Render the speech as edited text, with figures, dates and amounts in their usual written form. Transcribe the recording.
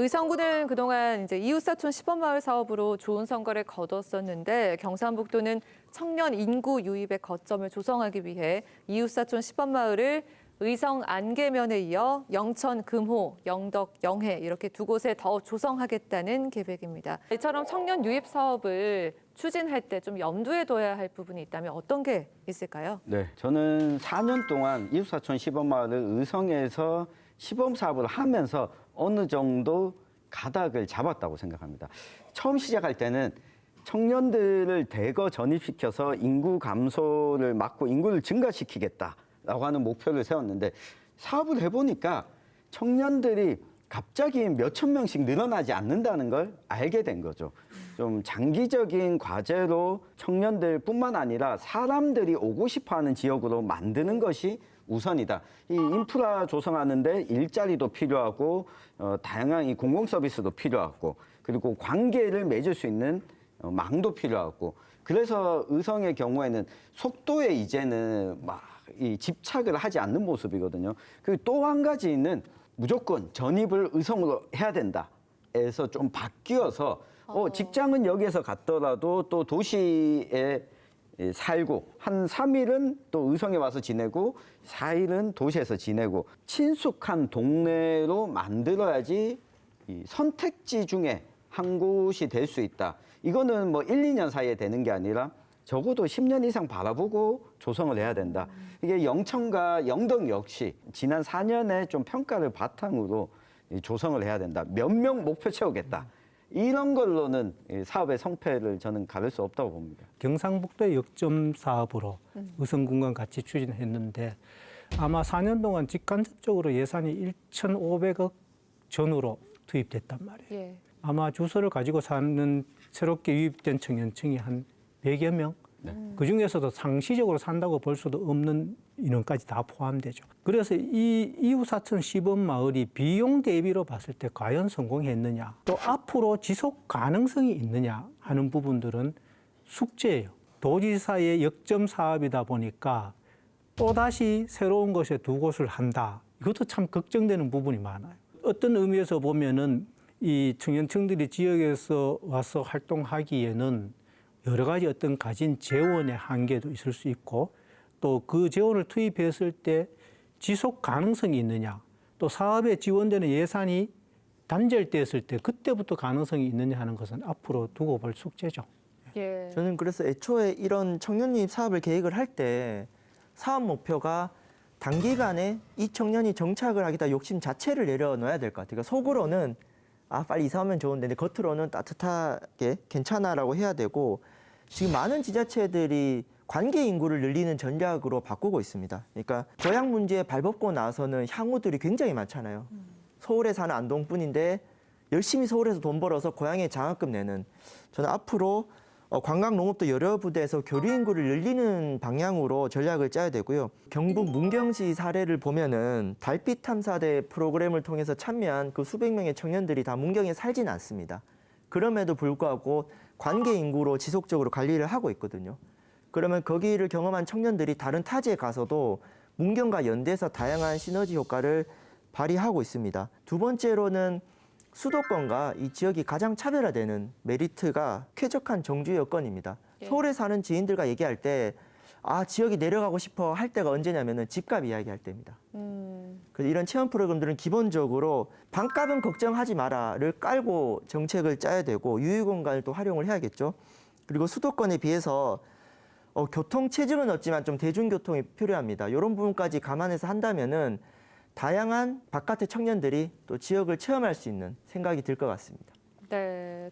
의성군은 그동안 이제 이웃사촌 시범마을 사업으로 좋은 성과를 거뒀었는데 경상북도는 청년 인구 유입의 거점을 조성하기 위해 이웃사촌 시범마을을 의성 안개면에 이어 영천 금호, 영덕 영해 이렇게 두 곳에 더 조성하겠다는 계획입니다. 이처럼 청년 유입 사업을 추진할 때 좀 염두에 둬야 할 부분이 있다면 어떤 게 있을까요? 네, 저는 4년 동안 이웃사촌 시범마을을 의성에서 시범 사업을 하면서 어느 정도 가닥을 잡았다고 생각합니다. 처음 시작할 때는 청년들을 대거 전입시켜서 인구 감소를 막고 인구를 증가시키겠다라고 하는 목표를 세웠는데 사업을 해보니까 청년들이 갑자기 몇천 명씩 늘어나지 않는다는 걸 알게 된 거죠. 좀 장기적인 과제로 청년들뿐만 아니라 사람들이 오고 싶어하는 지역으로 만드는 것이 우선이다. 이 인프라 조성하는데 일자리도 필요하고 다양한 이 공공 서비스도 필요하고 그리고 관계를 맺을 수 있는 망도 필요하고 그래서 의성의 경우에는 속도에 이제는 막 이 집착을 하지 않는 모습이거든요. 그리고 또 한 가지는 무조건 전입을 의성으로 해야 된다. 에서 좀 바뀌어서 직장은 여기에서 갔더라도 또 도시에 살고 한 3일은 또 의성에 와서 지내고 4일은 도시에서 지내고 친숙한 동네로 만들어야지 이 선택지 중에 한 곳이 될 수 있다. 이거는 뭐 1, 2년 사이에 되는 게 아니라 적어도 10년 이상 바라보고 조성을 해야 된다. 이게 영천과 영덕 역시 지난 4년의 좀 평가를 바탕으로 조성을 해야 된다. 몇 명 목표 채우겠다. 이런 걸로는 사업의 성패를 저는 가릴 수 없다고 봅니다. 경상북도의 역점 사업으로 의성군과 같이 추진했는데 아마 4년 동안 직간접적으로 예산이 1,500억 전후로 투입됐단 말이에요. 예. 아마 주소를 가지고 사는 새롭게 유입된 청년층이 한 100여 명? 그중에서도 상시적으로 산다고 볼 수도 없는 인원까지 다 포함되죠. 그래서 이 이웃사촌 시범마을이 비용 대비로 봤을 때 과연 성공했느냐, 또 앞으로 지속 가능성이 있느냐 하는 부분들은 숙제예요. 도지사의 역점 사업이다 보니까 또다시 새로운 곳에 두 곳을 한다. 이것도 참 걱정되는 부분이 많아요. 어떤 의미에서 보면은 이 청년층들이 지역에서 와서 활동하기에는 여러 가지 어떤 가진 재원의 한계도 있을 수 있고 또 그 재원을 투입했을 때 지속 가능성이 있느냐 또 사업에 지원되는 예산이 단절됐을 때 그때부터 가능성이 있느냐 하는 것은 앞으로 두고 볼 숙제죠. 예. 저는 그래서 애초에 이런 청년 유입 사업을 계획을 할 때 사업 목표가 단기간에 이 청년이 정착을 하겠다 욕심 자체를 내려놓아야 될 것 같아요. 그러니까 속으로는 빨리 이사 오면 좋은데 겉으로는 따뜻하게 괜찮아라고 해야 되고 지금 많은 지자체들이 관계 인구를 늘리는 전략으로 바꾸고 있습니다. 그러니까 고향 문제에 발벗고 나서는 향후들이 굉장히 많잖아요. 서울에 사는 안동뿐인데 열심히 서울에서 돈 벌어서 고향에 장학금 내는 저는 앞으로 관광 농업도 여러 부대에서 교류 인구를 늘리는 방향으로 전략을 짜야 되고요. 경북 문경시 사례를 보면은 달빛 탐사대 프로그램을 통해서 참여한 그 수백 명의 청년들이 다 문경에 살진 않습니다. 그럼에도 불구하고 관계 인구로 지속적으로 관리를 하고 있거든요. 그러면 거기를 경험한 청년들이 다른 타지에 가서도 문경과 연대해서 다양한 시너지 효과를 발휘하고 있습니다. 두 번째로는 수도권과 이 지역이 가장 차별화되는 메리트가 쾌적한 정주 여건입니다. 예. 서울에 사는 지인들과 얘기할 때 지역이 내려가고 싶어 할 때가 언제냐면은 집값 이야기할 때입니다. 그래서 이런 체험 프로그램들은 기본적으로 반값은 걱정하지 마라를 깔고 정책을 짜야 되고 유휴공간을 또 활용을 해야겠죠. 그리고 수도권에 비해서 교통 체증은 없지만 좀 대중교통이 필요합니다. 이런 부분까지 감안해서 한다면은 다양한 바깥의 청년들이 또 지역을 체험할 수 있는 생각이 들 것 같습니다. 네.